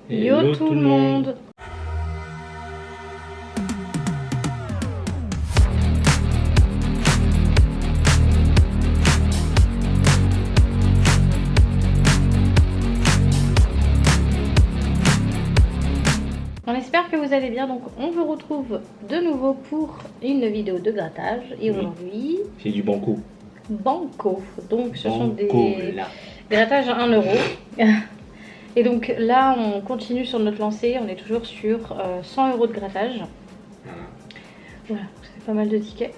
Yo tout le monde. On espère que vous allez bien, donc on vous retrouve de nouveau pour une vidéo de grattage et aujourd'hui c'est du banco. Banco, donc ce sont des là. grattages à 1 euro. Et donc là on continue sur notre lancée, on est toujours sur 100 euros de grattage. Voilà, ça fait pas mal de tickets.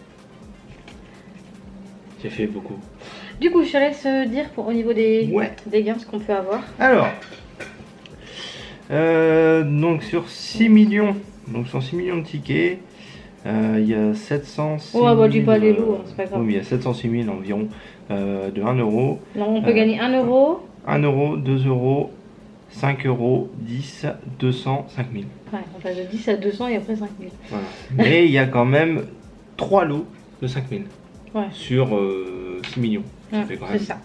J'ai fait beaucoup. Du coup je te laisse dire au niveau des gains ce qu'on peut avoir. Alors, donc sur 6 millions, donc sur 6 millions de tickets, il y a 706 000, bah dis pas les lots, c'est pas grave. oui, il y a 706 000 environ de 1 euro. Non, on peut gagner 1 euro. 1 euro, 2 euros, 5 euros, 10, 200, 5000. Ouais, on passe de 10 à 200 et après 5000. Voilà. Mais il y a quand même 3 lots de 5000 sur 6 millions. Ça fait quand même... C'est ça.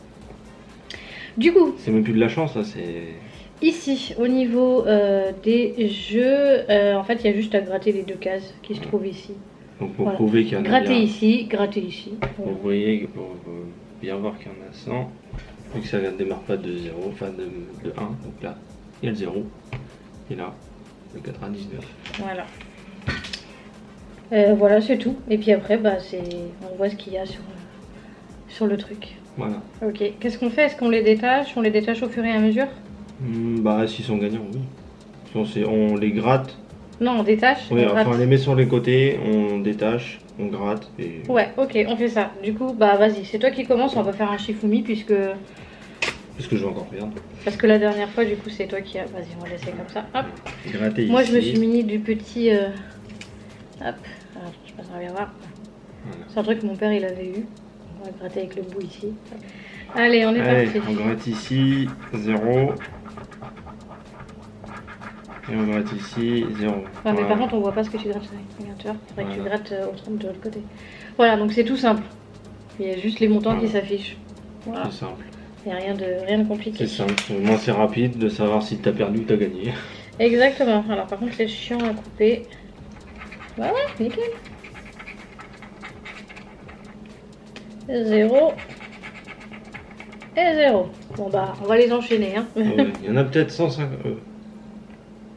Du coup, c'est même plus de la chance, là, c'est... Ici, au niveau des jeux, en fait, il y a juste à gratter les deux cases qui se trouvent ici. Donc pour prouver qu'il y en a gratter ici, gratter ici. Vous voyez, pour bien voir qu'il y en a 100, vu que ça ne démarre pas de 0, enfin de 1, donc là, il y a le 0, et là, le 99. Voilà. Voilà, c'est tout. Et puis après, bah, on voit ce qu'il y a sur le truc. Voilà. Ok, qu'est-ce qu'on fait? Est-ce qu'on les détache? On les détache au fur et à mesure? Bah, s'ils sont gagnants, oui. Si on les gratte. Non, on détache. Oui, enfin, on les met sur les côtés, on détache, on gratte. Et... ouais, ok, on fait ça. Du coup, bah vas-y, c'est toi qui commence. On va faire un Shifumi puisque je vais encore perdre. Parce que la dernière fois, du coup, c'est toi qui a. Vas-y, on va laisser comme ça. Hop. Gratter moi, ici. je me suis muni du petit. Hop. Alors, je sais pas si on va bien voir. Voilà. C'est un truc que mon père il avait eu. On va gratter avec le bout ici. Allez, on est parti. On gratte ici 0. Et on gratte ici 0. Ouais, mais par contre, on voit pas ce que tu grattes. Regarde, tu vois. Faudrait que tu grattes autrement de l'autre côté. Voilà, donc c'est tout simple. Il y a juste les montants qui s'affichent. Voilà. C'est simple. Il n'y a rien de compliqué. C'est simple. Au moins, c'est rapide de savoir si tu as perdu ou tu as gagné. Exactement. Alors, par contre, c'est chiant à couper. Ouais, nickel. 0 et 0. Bon, bah, on va les enchaîner. Hein. Ouais, il y en a peut-être 150.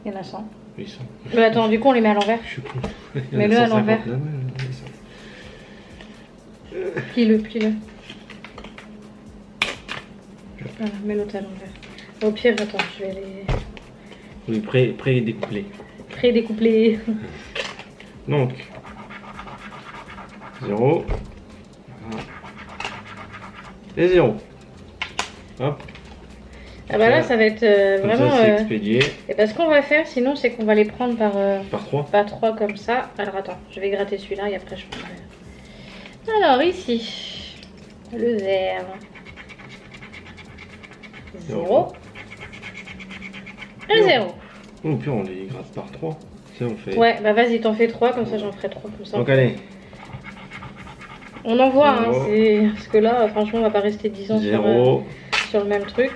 Il y en a 100. 800. Mais attends, du coup, on les met à l'envers. Je suis con. Mets-le à l'envers. Plie-le. Voilà, mets l'autre à l'envers. Au pire, attends, je vais les... Oui, pré-découplé. Pré-découplé. Donc, 0. Et 0. Hop. Ah bah là, ça va être vraiment... ça, c'est expédié. Et parce qu'on va faire, sinon, c'est qu'on va les prendre par... par 3. Par 3 comme ça. Alors attends, je vais gratter celui-là et après je prendrai... Alors ici, le vert. 0. Et 0. Oh, puis on les gratte par 3. Ça, on fait... ouais, bah vas-y, t'en fais 3, comme ça j'en ferai 3 comme ça. Donc allez. On en voit, hein, parce que là, franchement, on va pas rester 10 ans sur le même truc.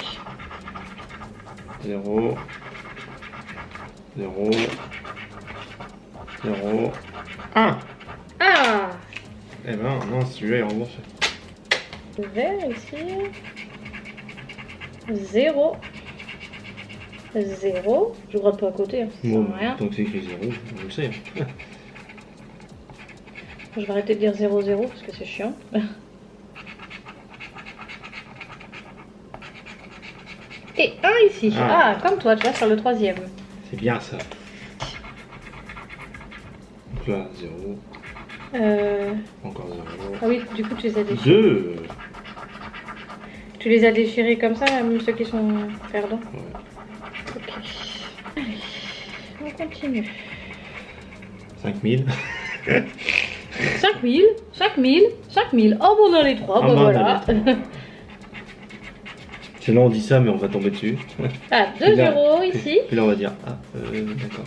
0. 0. 0. 1. Ah! Eh ben non, celui-là est remboursé. Le vert ici. 0. 0. Je gratte pas à côté, hein, ça sert à rien. Donc c'est écrit 0, on le sait. Je vais arrêter de dire 0, 0 parce que c'est chiant. Et 1 ici. Ah, comme toi, tu vas faire le 3e. C'est bien ça. Donc là, 0. Encore 0. Ah oui, du coup, tu les as déchirés. 2. Tu les as déchirés comme ça, même ceux qui sont perdants. Ouais. Ok. Allez, on continue. 5000. 5000, 5000, 5000. Oh, bon, dans les 3, bah voilà. C'est là on dit ça, mais on va tomber dessus. Ah, 2 euros ici. Puis là on va dire, ah, d'accord.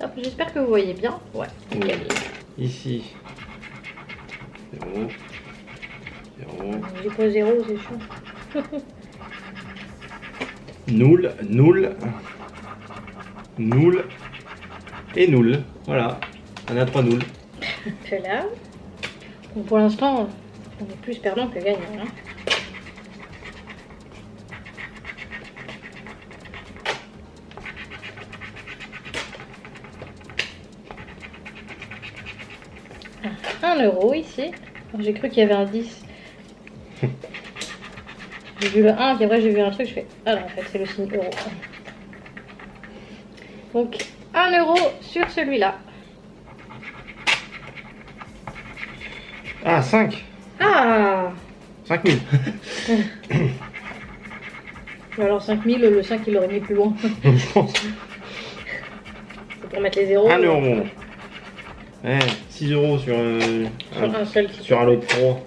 Hop, j'espère que vous voyez bien. Ouais. Oui. Ici. 0. 0. J'ai pas 0, c'est chiant. Nul, nul, nul et nul. Voilà, on a 3 nuls. Que là. Bon, pour l'instant, on est plus perdant que gagnant. Hein. Ah, 1 euro ici. J'ai cru qu'il y avait un 10. J'ai vu le 1, puis après j'ai vu un truc, je fais... Ah non, en fait, c'est le signe euro. Donc, 1 euro sur celui-là. Ah, 5. Ah 5000. Alors 5000, le 5 il l'aurait mis plus loin. Je pense. C'est pour mettre les zéros. 1 euro. 6 euros sur, Sur un seul ticket. sur un lot de 3.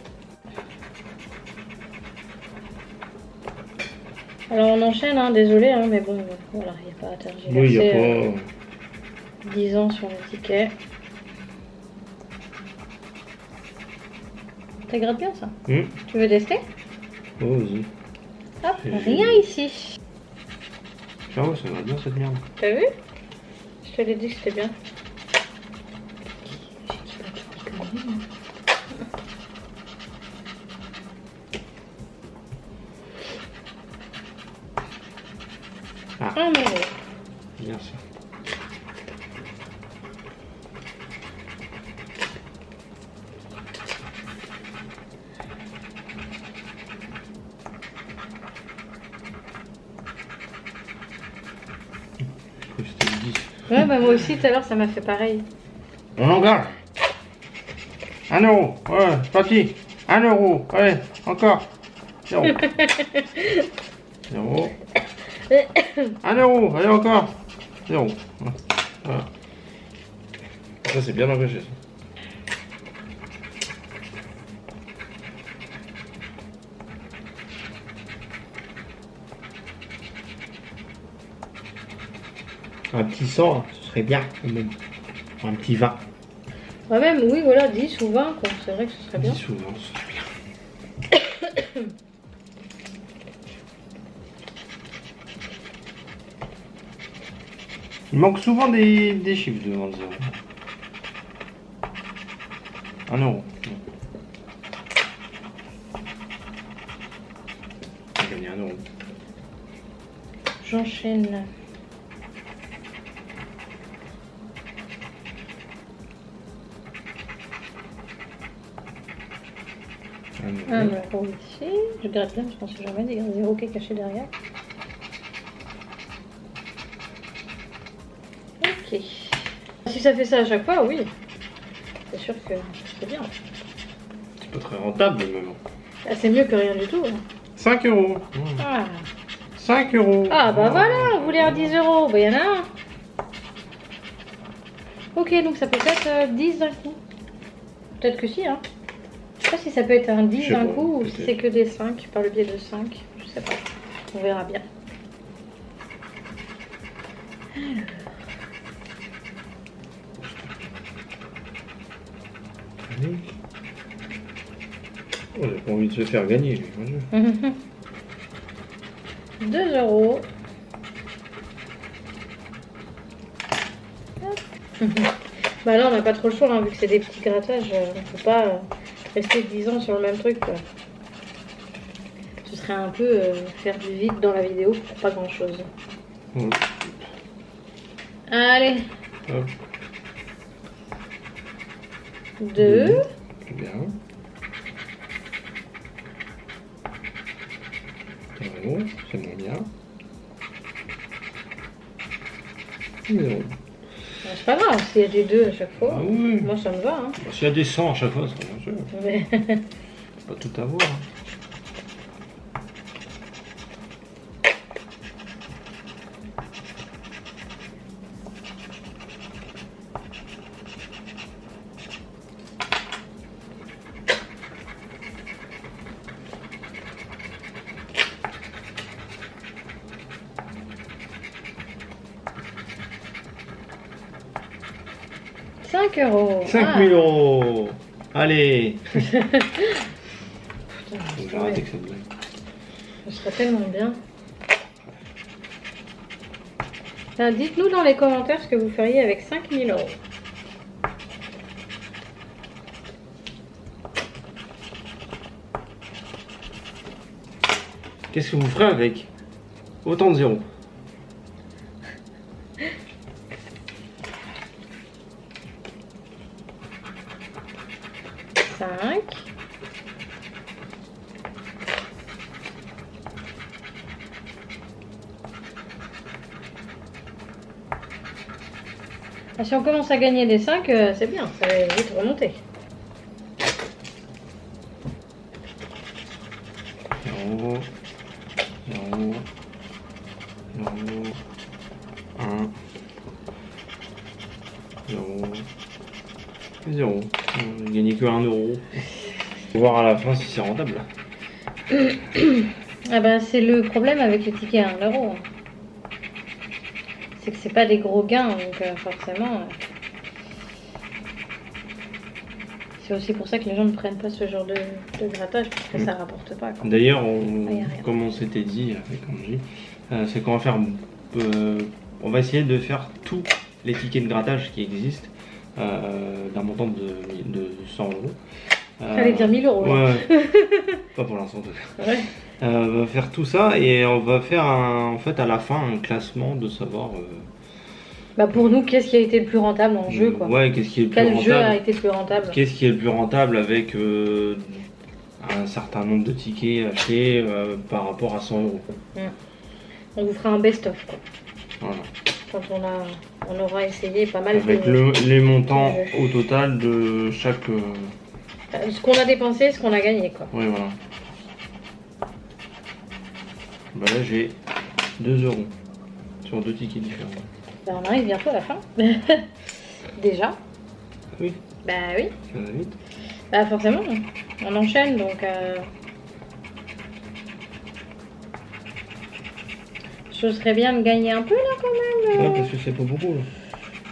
Alors on enchaîne, hein, désolé, hein, mais bon, voilà, il n'y a pas à tergiverser. Oui, il n'y a pas... 10 ans sur le ticket. Ça gratte bien ça. Tu veux tester? Oh, vas-y. Hop, rien ici. Ah ouais, ça va bien cette merde. T'as vu? Je te l'ai dit que c'était bien. Ah. 1 euro. Bien ça. C'était 10. Ouais, bah moi aussi tout à l'heure ça m'a fait pareil. On engage. 1 euro. Ouais, parti. 1 euro. Allez, encore. 0. 0. 1 euro. Allez, encore. 0. Voilà. Ça, c'est bien engagé. Ça. Un petit 100, ce serait bien quand même. Un petit 20. Ouais, même, oui, voilà, 10 ou 20, quoi. C'est vrai que ce serait bien. 10 ou 20, ce serait bien. Il manque souvent des chiffres devant le 0. 1 euro. On a gagné 1 euro. J'enchaîne. Un euro ici. Je gratte bien, je pense que jamais des 0 qui est caché derrière. Ok. Si ça fait ça à chaque fois, oui. C'est sûr que c'est bien. C'est pas très rentable, mais bon. Ah, c'est mieux que rien du tout. Hein. 5 euros. Ah. 5 euros. Ah bah voilà, vous voulez un 10 euros, bah y'en a un. Ok, donc ça peut être 10 d'un coup. Peut-être que si, hein. Je sais pas si ça peut être un 10 d'un coup ou si c'est que des 5 par le biais de 5. Je sais pas. On verra bien. Allez. Oh, j'ai pas envie de se faire gagner, lui. 2 euros. Bah là on n'a pas trop le choix hein, vu que c'est des petits grattages, on peut pas rester 10 ans sur le même truc quoi. Ce serait un peu faire du vide dans la vidéo pour pas grand chose. Allez. Hop. 2. Bien. 0, c'est moins bien. 0. C'est pas grave s'il y a des 2 à chaque fois. Ah oui. Moi ça me va. Hein. S'il y a des 100 à chaque fois, c'est bien sûr. Mais... Pas tout avoir. Hein. €5. 5 000 euros. Allez. Putain, J'ai raté que ça blague. Ce serait tellement bien. Enfin, dites-nous dans les commentaires ce que vous feriez avec 5000 €. Qu'est-ce que vous ferez avec autant de zéros? Ah, si on commence à gagner des 5, c'est bien, ça va vite remonter. 0, 0, 0, 1, 0, 0. On a gagné que 1 €. Faut voir à la fin si c'est rentable. Ah ben, c'est le problème avec les tickets à 1 €. C'est que c'est pas des gros gains, donc forcément. C'est aussi pour ça que les gens ne prennent pas ce genre de grattage, parce que ça rapporte pas. D'ailleurs, comme on s'était dit avec Angie, c'est qu'on va faire. On va essayer de faire tous les tickets de grattage qui existent d'un montant de 100 €. Fallait dire 1000 €. Ouais, pas pour l'instant en tout cas. Ouais. On va faire tout ça et on va faire en fait à la fin un classement de savoir. Bah pour nous, qu'est-ce qui a été le plus rentable en jeu quoi? Ouais, qu'est-ce qui est le plus Quel rentable? jeu a été le plus rentable? Qu'est-ce qui est le plus rentable avec un certain nombre de tickets achetés par rapport à 100 €. On vous fera un best-of quoi. Voilà. Quand on aura essayé pas mal avec les montants au total de chaque. Ce qu'on a dépensé, ce qu'on a gagné quoi. Oui, voilà. Bah là j'ai 2 € sur 2 tickets différents. Bah on arrive bientôt à la fin. Déjà. Oui. Bah oui. Ça va vite. Bah forcément, on enchaîne donc. Ce serait bien de gagner un peu là quand même. Ouais, parce que c'est pas beaucoup là.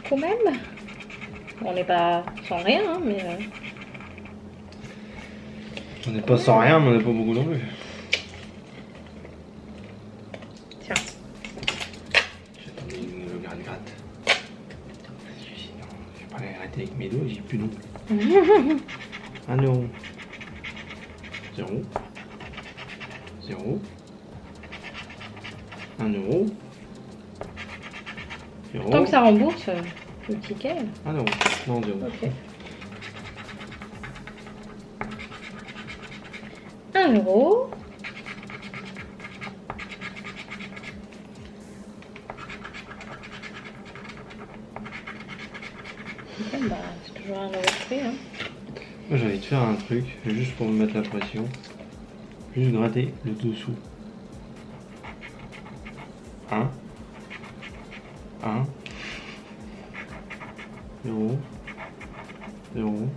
Quand même. On n'est pas sans rien, hein, mais. On n'est pas sans rien, mais on n'est pas beaucoup non plus. Tiens. J'attendais le gratte. Sinon, je vais pas les gratter avec mes doigts, j'ai plus d'eau. 1 €. 0. 0. 1 €. 0. Tant que ça rembourse le ticket. 1 €. Non, 0. Ok. 1 €. Bah, c'est toujours 1 € de prix. Hein. Moi j'ai envie de faire un truc, juste pour me mettre la pression. Juste gratter le dessous. 1. 1. 0. 0.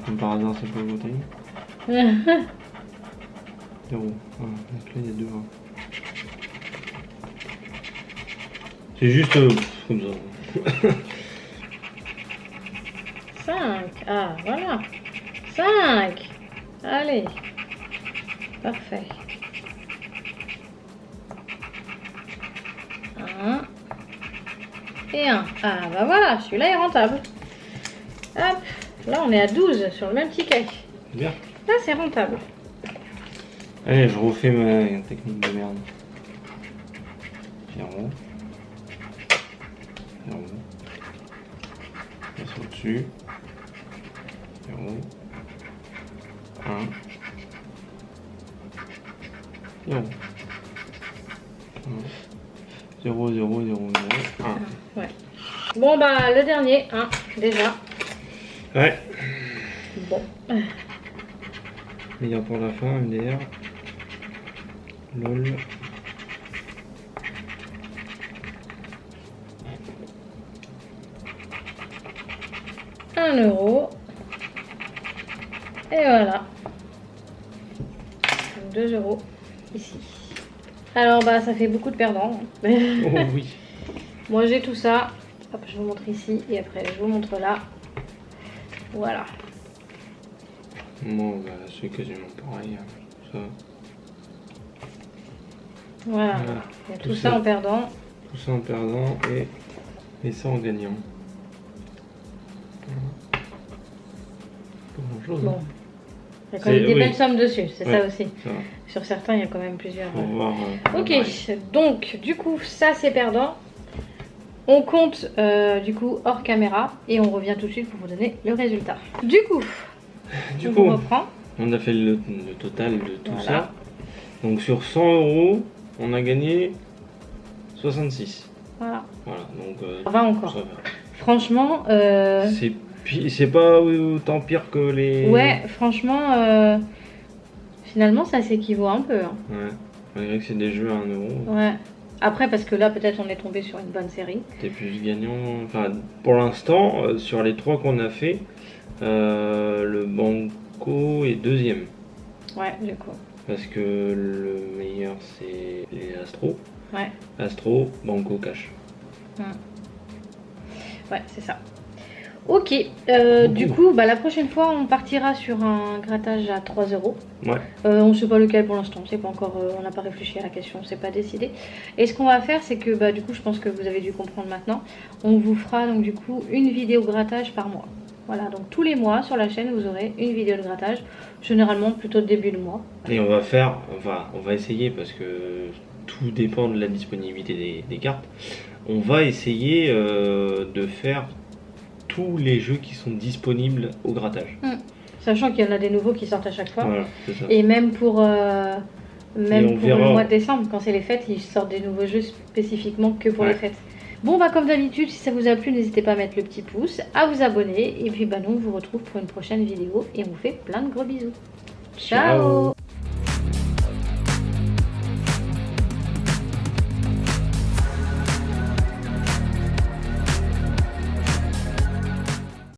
Comme par hasard, c'est pas voté. 0. Voilà, donc là il y a 2 1. C'est juste comme ça. 5. Ah, voilà. 5. Allez. Parfait. 1. Et 1. Ah, bah voilà, celui-là est rentable. Hop. Là, on est à 12 sur le même ticket. Bien. Là, c'est rentable. Allez, je refais ma technique de merde. 0. 0. Passe au-dessus. 0. 1. 0. 0, 0, 0, 0, 1. Ouais. Bon, bah, le dernier, 1, déjà. Ouais. Bon. Meilleur pour la fin, MDR. LOL. €1. Et voilà. 2 € ici. Alors bah ça fait beaucoup de perdants. Oh oui. Moi j'ai tout ça. Hop, je vous montre ici et après je vous montre là. Voilà. Moi, bah, c'est quasiment pareil. Ça. Voilà. Il y a tout ça en perdant. Tout ça en perdant et ça en gagnant. Pas grand chose. Bon. Il y a quand même des belles sommes dessus, c'est ça aussi. Ça Sur certains, il y a quand même plusieurs. Faut voir, ok, donc du coup, ça c'est perdant. On compte du coup hors caméra et on revient tout de suite pour vous donner le résultat. Du coup, on reprend. On a fait le total de tout ça. Donc sur 100 €, on a gagné 66. Voilà. Donc ça va encore. Ça va. Franchement, c'est pas autant pire que les. Ouais, franchement, finalement ça s'équivaut un peu. Hein. Ouais, malgré que c'est des jeux à 1 €. Ouais. Après, parce que là, peut-être on est tombé sur une bonne série. T'es plus gagnant. Enfin, pour l'instant, sur les 3 qu'on a fait, le Banco est 2e. Ouais, du coup. Parce que le meilleur, c'est les Astro. Ouais. Astro, Banco, Cash. Ouais, c'est ça. Ok, du coup, la prochaine fois, on partira sur un grattage à 3 €. Ouais. On ne sait pas lequel pour l'instant, c'est pas encore, on n'a pas réfléchi à la question, on s'est pas décidé. Et ce qu'on va faire, c'est que, du coup, je pense que vous avez dû comprendre maintenant, on vous fera donc du coup une vidéo grattage par mois. Voilà, donc tous les mois sur la chaîne, vous aurez une vidéo de grattage, généralement plutôt début de mois. Et on va essayer, parce que tout dépend de la disponibilité des cartes, on va essayer de faire tous les jeux qui sont disponibles au grattage. Sachant qu'il y en a des nouveaux qui sortent à chaque fois. Voilà, c'est ça. Et même pour, le mois de décembre, quand c'est les fêtes, ils sortent des nouveaux jeux spécifiquement que pour les fêtes. Bon, comme d'habitude, si ça vous a plu, n'hésitez pas à mettre le petit pouce, à vous abonner. Et puis nous, on vous retrouve pour une prochaine vidéo. Et on vous fait plein de gros bisous. Ciao.